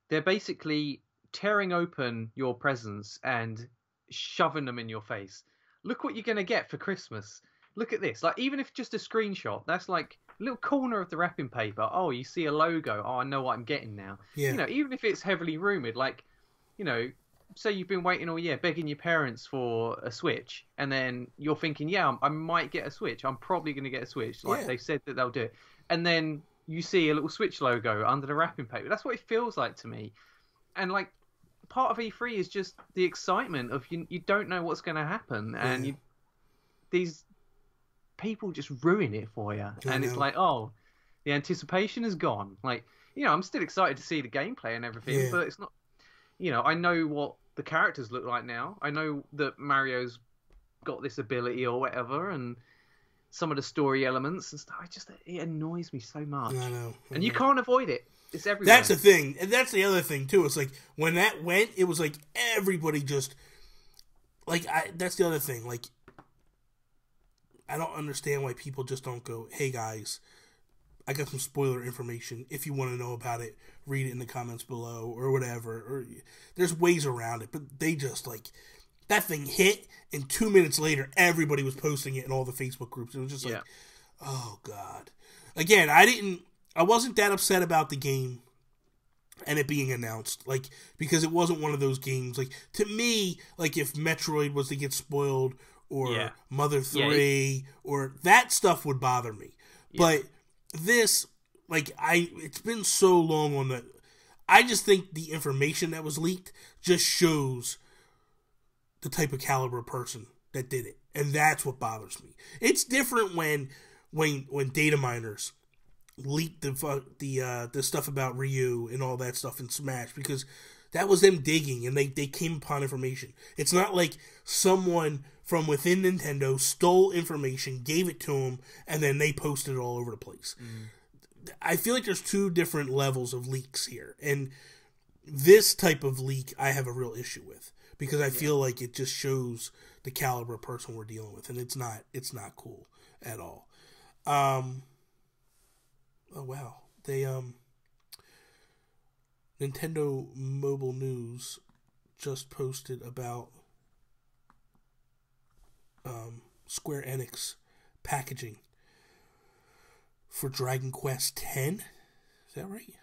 they're basically tearing open your presents and shoving them in your face. Look what you're going to get for Christmas. Look at this. Like, even if just a screenshot, that's like a little corner of the wrapping paper. Oh, you see a logo. Oh, I know what I'm getting now. Yeah. You know, even if it's heavily rumored, like, you know, say you've been waiting all year, begging your parents for a Switch, and then you're thinking, yeah, I might get a Switch. I'm probably going to get a Switch. Like, they said that they'll do it. And then you see a little Switch logo under the wrapping paper. That's what it feels like to me. And, like, part of E3 is just the excitement of you don't know what's going to happen, and these people just ruin it for you. And it's like, oh, the anticipation is gone. Like, you know, I'm still excited to see the gameplay and everything, but it's not, you know, I know what the characters look like now. I know that Mario's got this ability or whatever, and some of the story elements and stuff. It annoys me so much. I know. And you can't avoid it. It's everywhere. That's the thing. And that's the other thing, too. It's like, when that went, it was like everybody just, like, that's the other thing. Like, I don't understand why people just don't go, hey, guys, I got some spoiler information. If you want to know about it, read it in the comments below or whatever. Or there's ways around it. But they just, like, that thing hit, and 2 minutes later, everybody was posting it in all the Facebook groups. It was just like, oh, God. Again, I wasn't that upset about the game. and it being announced, like, because it wasn't one of those games, like, to me, like, if Metroid was to get spoiled, or Mother 3, or that stuff would bother me. But this, like, it's been so long on the, I just think the information that was leaked just shows the type of caliber person that did it, and that's what bothers me. It's different when data miners leaked the stuff about Ryu and all that stuff in Smash, because that was them digging and they came upon information. It's not like someone from within Nintendo stole information, gave it to them, and then they posted it all over the place. I feel like there's two different levels of leaks here, and this type of leak I have a real issue with, because I feel like it just shows the caliber of person we're dealing with, and it's not cool at all. Oh wow, they Nintendo Mobile News just posted about Square Enix packaging for Dragon Quest X. Is that right?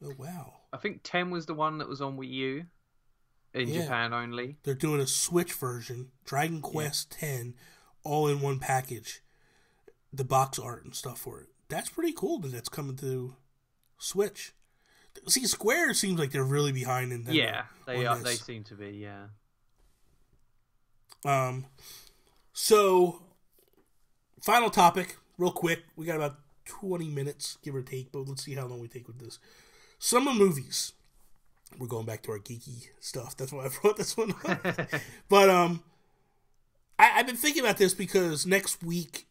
Oh wow. I think 10 was the one that was on Wii U in Japan only. They're doing a Switch version, Dragon Quest X, all in one package. The box art and stuff for it. That's pretty cool that that's coming to Switch. See, Square seems like they're really behind Nintendo. Yeah, they are. They seem to be. Yeah. So, final topic, real quick. We got about 20 minutes, give or take, but let's see how long we take with this. Summer movies. We're going back to our geeky stuff. That's why I brought this one up. But I've been thinking about this because next week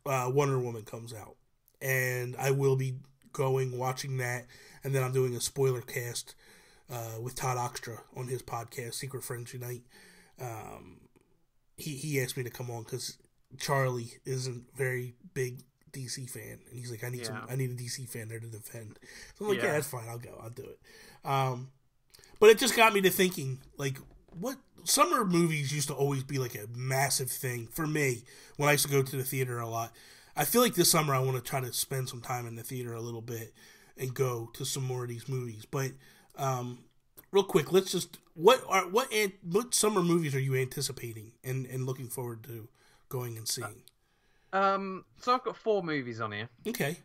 Wonder Woman comes out, and I will be watching that, and then I'm doing a spoiler cast with Todd Oxtra on his podcast, Secret Friends Unite. He asked me to come on because Charlie isn't very big DC fan, and he's like, I need a DC fan there to defend. So I'm like, yeah, that's fine, I'll go, I'll do it. But it just got me to thinking, like, what summer movies used to always be like a massive thing for me when I used to go to the theater a lot. I feel like this summer I want to try to spend some time in the theater a little bit and go to some more of these movies. But real quick, let's just what summer movies are you anticipating and looking forward to going and seeing? So I've got 4 movies on here. Okay.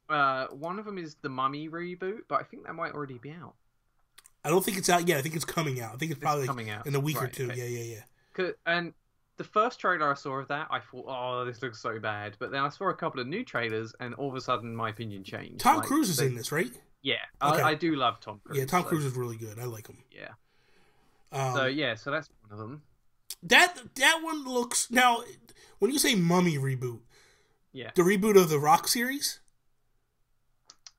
One of them is the Mummy reboot, but I think that might already be out. I don't think it's out yet. I think it's coming out. I think it's probably coming out in a week or two. Okay. Yeah. And the first trailer I saw of that, I thought, oh, this looks so bad. But then I saw a couple of new trailers, and all of a sudden, my opinion changed. Tom Cruise is in this, right? Yeah, okay. I do love Tom Cruise. Yeah, Tom Cruise is really good. I like him. Yeah. So that's one of them. That one looks, now when you say Mummy reboot, the reboot of the Rock series,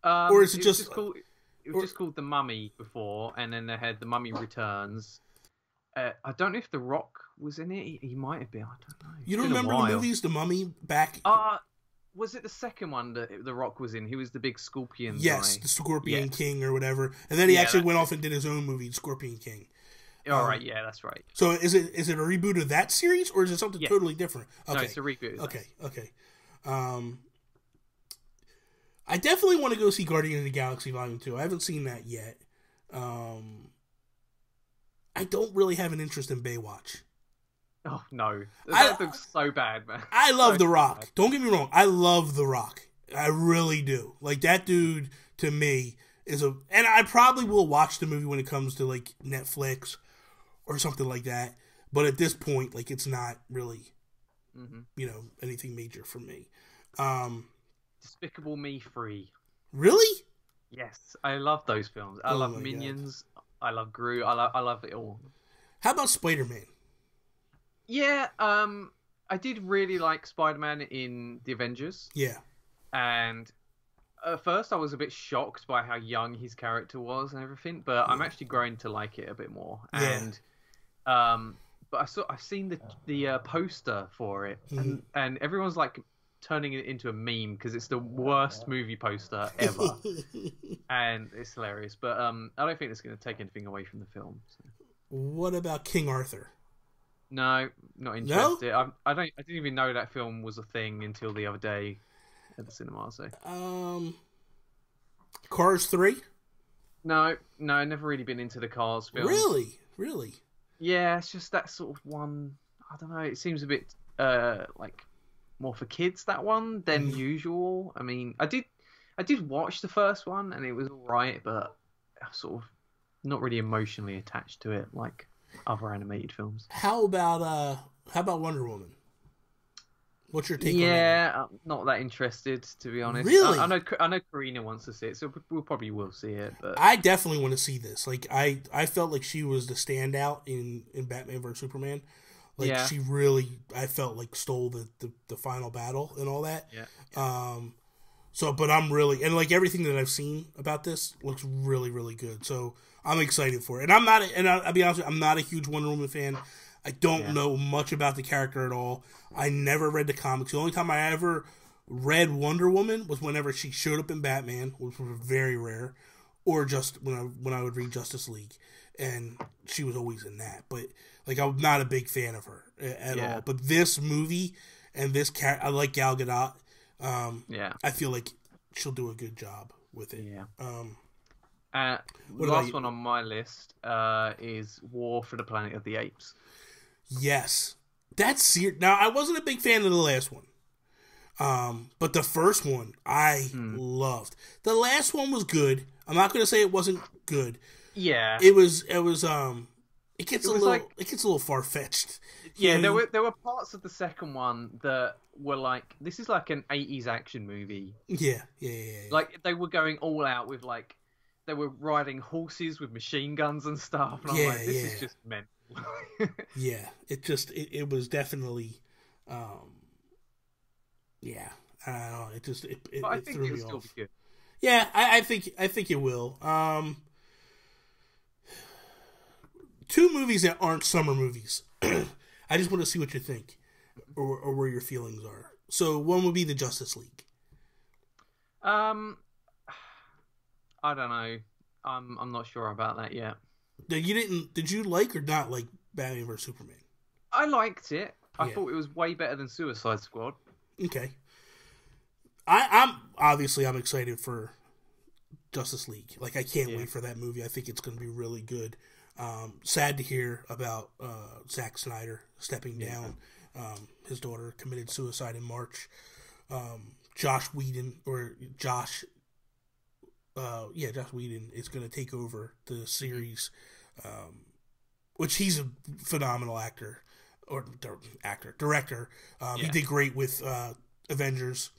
or is it just called? It was just called The Mummy before, and then they had The Mummy Returns. I don't know if The Rock was in it. He might have been. I don't know. You don't remember the movies, The Mummy, back? Was it the second one that The Rock was in? He was the big scorpion guy. Yes, the Scorpion King or whatever. And then he actually went off and did his own movie, Scorpion King. All right, yeah, that's right. So is it a reboot of that series, or is it something totally different? Okay. No, it's a reboot. Okay. I definitely want to go see Guardians of the Galaxy Volume 2. I haven't seen that yet. I don't really have an interest in Baywatch. Oh, no. That looks so bad, man. I love The Rock. Bad. Don't get me wrong. I love The Rock. I really do. Like, that dude, to me, is a... And I probably will watch the movie when it comes to, like, Netflix or something like that. But at this point, like, it's not really, anything major for me. Despicable Me 3. Really? Yes. I love those films. I love Minions. God. I love Gru. I love it all. How about Spider-Man? Yeah, I did really like Spider-Man in The Avengers. Yeah. And at first I was a bit shocked by how young his character was and everything, but I'm actually growing to like it a bit more. Yeah. And but I've seen the poster for it, and everyone's like turning it into a meme because it's the worst movie poster ever. And it's hilarious, but I don't think it's going to take anything away from the film. So. What about King Arthur? No, not interested. No? I didn't even know that film was a thing until the other day. at the cinema. So Cars 3? no, never really been into the Cars films. Really? Yeah, it's just that sort of one. I don't know. It seems a bit like more for kids, that one, than usual. I mean, I did watch the first one and it was alright, but I'm sort of not really emotionally attached to it like other animated films. How about Wonder Woman? What's your take on that? Yeah, I'm not that interested, to be honest. Really? I know Karina wants to see it, so we'll probably will see it. But I definitely want to see this. Like, I felt like she was the standout in Batman vs Superman. Like, yeah. she really, I felt like, stole the final battle and all that. Yeah. So, but I'm really, and like everything that I've seen about this looks really, really good. So I'm excited for it. And I'll be honest with you, I'm not a huge Wonder Woman fan. I don't know much about the character at all. I never read the comics. The only time I ever read Wonder Woman was whenever she showed up in Batman, which was very rare, or just when I would read Justice League, and she was always in that. But like, I'm not a big fan of her at all. But this movie and this I like Gal Gadot. I feel like she'll do a good job with it. Yeah. The last one on my list is War for the Planet of the Apes. Yes. That's serious. Now, I wasn't a big fan of the last one. But the first one, I loved. The last one was good. I'm not going to say it wasn't good. Yeah. It gets a little far-fetched. Yeah, there were parts of the second one that were like, this is like an 80s action movie. Yeah. Like, they were going all out with, like, they were riding horses with machine guns and stuff. And I'm like, this is just mental. Yeah, it was definitely, I don't know, it threw me off. Be good. Yeah, I think it will. Two movies that aren't summer movies. I just want to see what you think, or where your feelings are. So one would be the Justice League. I don't know. I'm not sure about that yet. Did you like or not like Batman vs Superman? I liked it. I thought it was way better than Suicide Squad. Okay. I'm excited for Justice League. Like, I can't wait for that movie. I think it's going to be really good. Sad to hear about Zack Snyder stepping down. His daughter committed suicide in March. Josh Whedon is going to take over the series, which he's a phenomenal actor, director. He did great with Avengers.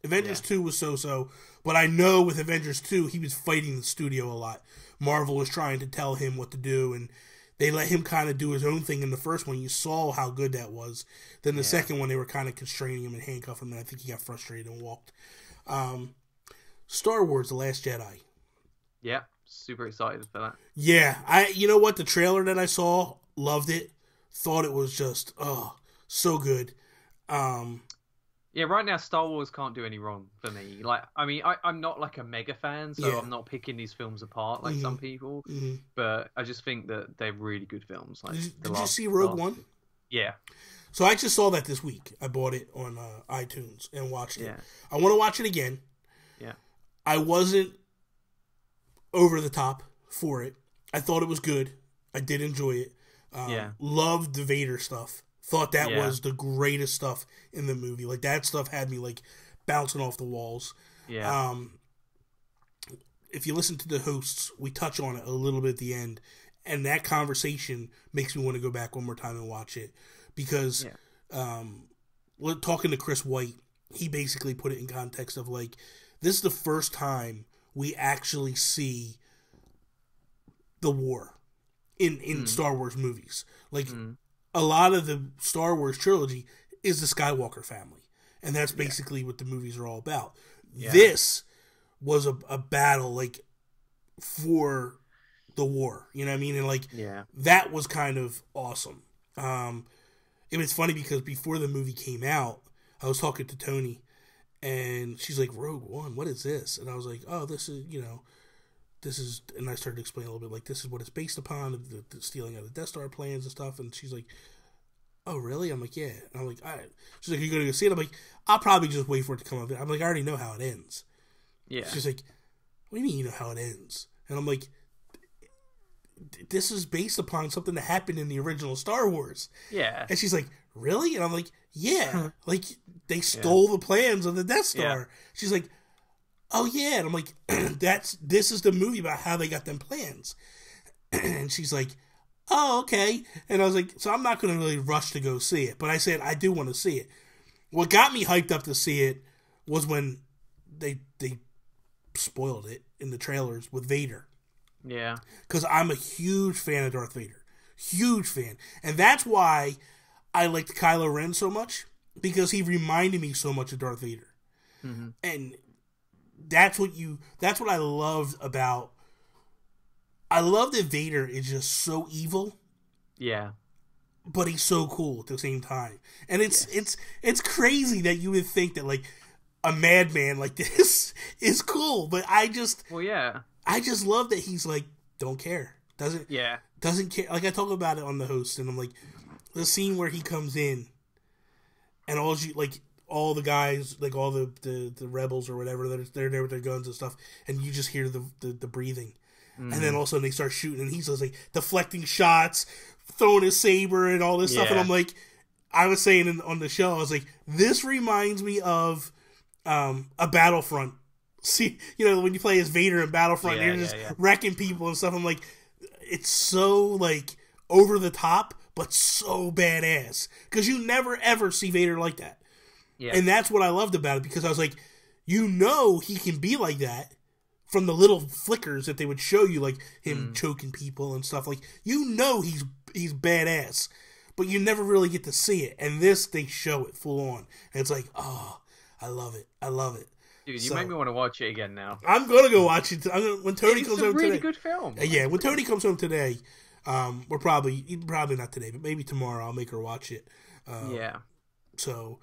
Avengers 2 was so-so, but I know with Avengers 2, he was fighting the studio a lot. Marvel was trying to tell him what to do, and they let him kind of do his own thing in the first one. You saw how good that was. Then the second one, they were kind of constraining him and handcuffing him, and I think he got frustrated and walked. Star Wars: The Last Jedi. Yeah, super excited for that. Yeah, you know what? The trailer that I saw, loved it. Thought it was just, so good. Yeah, right now Star Wars can't do any wrong for me. Like, I mean, I'm not like a mega fan, so I'm not picking these films apart like some people. But I just think that they're really good films. Like, did you see Rogue One? Yeah. So I just saw that this week. I bought it on iTunes and watched it. Yeah. I want to watch it again. Yeah. I wasn't over the top for it. I thought it was good. I did enjoy it. Loved the Vader stuff. Thought that was the greatest stuff in the movie. Like, that stuff had me, like, bouncing off the walls. Yeah. If you listen to the hosts, we touch on it a little bit at the end. And that conversation makes me want to go back one more time and watch it. Because talking to Chris White, he basically put it in context of, like, this is the first time we actually see the war in Star Wars movies. Like, a lot of the Star Wars trilogy is the Skywalker family. And that's basically what the movies are all about. Yeah. This was a battle, like, for the war. You know what I mean? And, like, that was kind of awesome. It was funny because before the movie came out, I was talking to Tony, and she's like, Rogue One, what is this? And I was like, oh, this is, and I started explaining a little bit, like, this is what it's based upon, the stealing of the Death Star plans and stuff, and she's like, oh, really? I'm like, yeah. And I'm like, all right. She's like, are you going to go see it? I'm like, I'll probably just wait for it to come up. I'm like, I already know how it ends. Yeah. She's like, what do you mean you know how it ends? And I'm like, this is based upon something that happened in the original Star Wars. Yeah. And she's like, really? And I'm like, yeah. Like, they stole the plans of the Death Star. Yeah. She's like, oh, yeah. And I'm like, this is the movie about how they got them plans. And she's like, oh, okay. And I was like, so I'm not going to really rush to go see it. But I said, I do want to see it. What got me hyped up to see it was when they spoiled it in the trailers with Vader. Yeah. Because I'm a huge fan of Darth Vader. Huge fan. And that's why I liked Kylo Ren so much. Because he reminded me so much of Darth Vader. Mm-hmm. And that's what I loved about... I love that Vader is just so evil. Yeah. But he's so cool at the same time. And it's crazy that you would think that, like, a madman like this is cool. But I just... Well, yeah. I just love that he's like, don't care. Doesn't care. Like, I talk about it on the host, and I'm like, the scene where he comes in, and all the guys, like all the rebels or whatever, they're there with their guns and stuff, and you just hear the breathing. Mm-hmm. And then all of a sudden they start shooting, and he's just like deflecting shots, throwing his saber and all this stuff. And I'm like, I was saying on the show, I was like, this reminds me of a Battlefront. See, when you play as Vader in Battlefront, you're just wrecking people and stuff. I'm like, it's so like over the top, but so badass, because you never ever see Vader like that. Yeah. And that's what I loved about it, because I was like, he can be like that from the little flickers that they would show you, like him choking people and stuff. Like, he's badass, but you never really get to see it. And this, they show it full on, and it's like, oh, I love it. Dude, you make me want to watch it again now. I'm gonna go watch it. When Tony comes home today. It's a really good film. Yeah, when Tony comes home today, we're probably not today, but maybe tomorrow. I'll make her watch it. Yeah. So,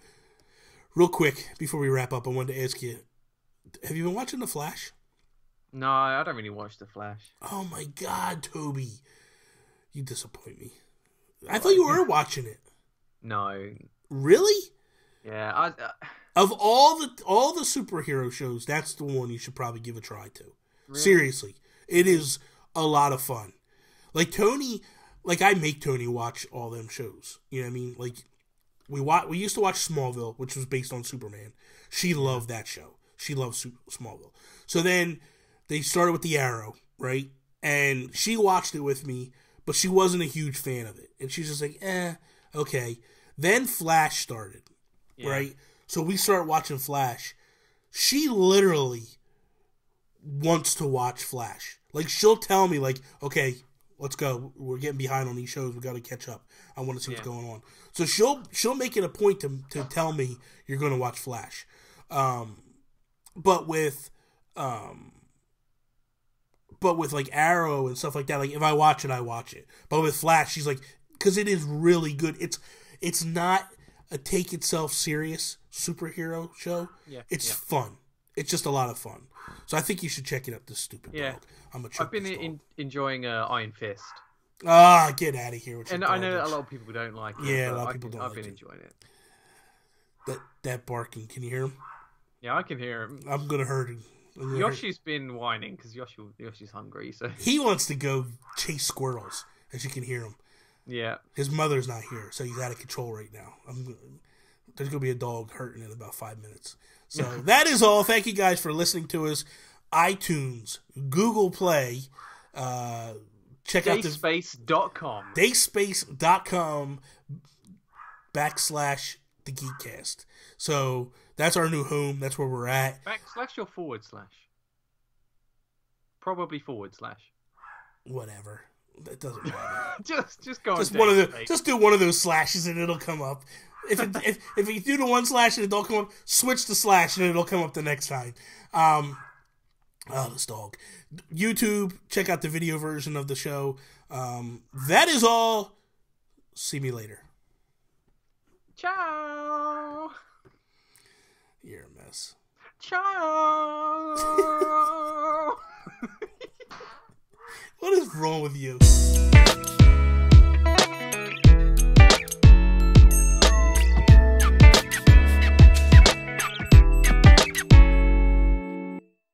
real quick before we wrap up, I wanted to ask you: have you been watching The Flash? No, I don't really watch The Flash. Oh my God, Toby, you disappoint me. I thought you were watching it. No. Really? Yeah. Of all the superhero shows, that's the one you should probably give a try to. Really? Seriously. It is a lot of fun. Like, Tony, like, I make Tony watch all them shows. You know what I mean? Like, we used to watch Smallville, which was based on Superman. She loved that show. She loved Smallville. So then they started with The Arrow, right? And she watched it with me, but she wasn't a huge fan of it. And she's just like, okay. Then Flash started, right? So we start watching Flash. She literally wants to watch Flash. Like, she'll tell me, like, okay, let's go. We're getting behind on these shows. We got to catch up. I want to see what's going on. So she'll make it a point to tell me you're going to watch Flash. But with like Arrow and stuff like that, like, if I watch it, I watch it. But with Flash, she's like, because it is really good. It's not a take itself serious superhero show. Yeah, it's fun. It's just a lot of fun. So I think you should check it out. This stupid dog. I've been enjoying Iron Fist. Get out of here! And I know that a lot of people don't like it. Yeah, a lot of people don't. I've been enjoying it. That barking. Can you hear him? Yeah, I can hear him. I'm gonna hurt him. Yoshi's been whining because Yoshi's hungry. So he wants to go chase squirrels, as you can hear him. Yeah. His mother's not here, so he's out of control right now. There's going to be a dog hurting in about 5 minutes. So that is all. Thank you guys for listening to us. iTunes, Google Play, check out DaceSpace.com. DaceSpace.com /The Geekcast. So that's our new home. That's where we're at. / or /? Probably /. Whatever. That doesn't matter. just go. Just do one of those slashes and it'll come up. If you do the one slash and it don't come up, switch the slash and it'll come up the next time. This dog. YouTube, check out the video version of the show. That is all. See me later. Ciao. You're a mess. Ciao. What is wrong with you?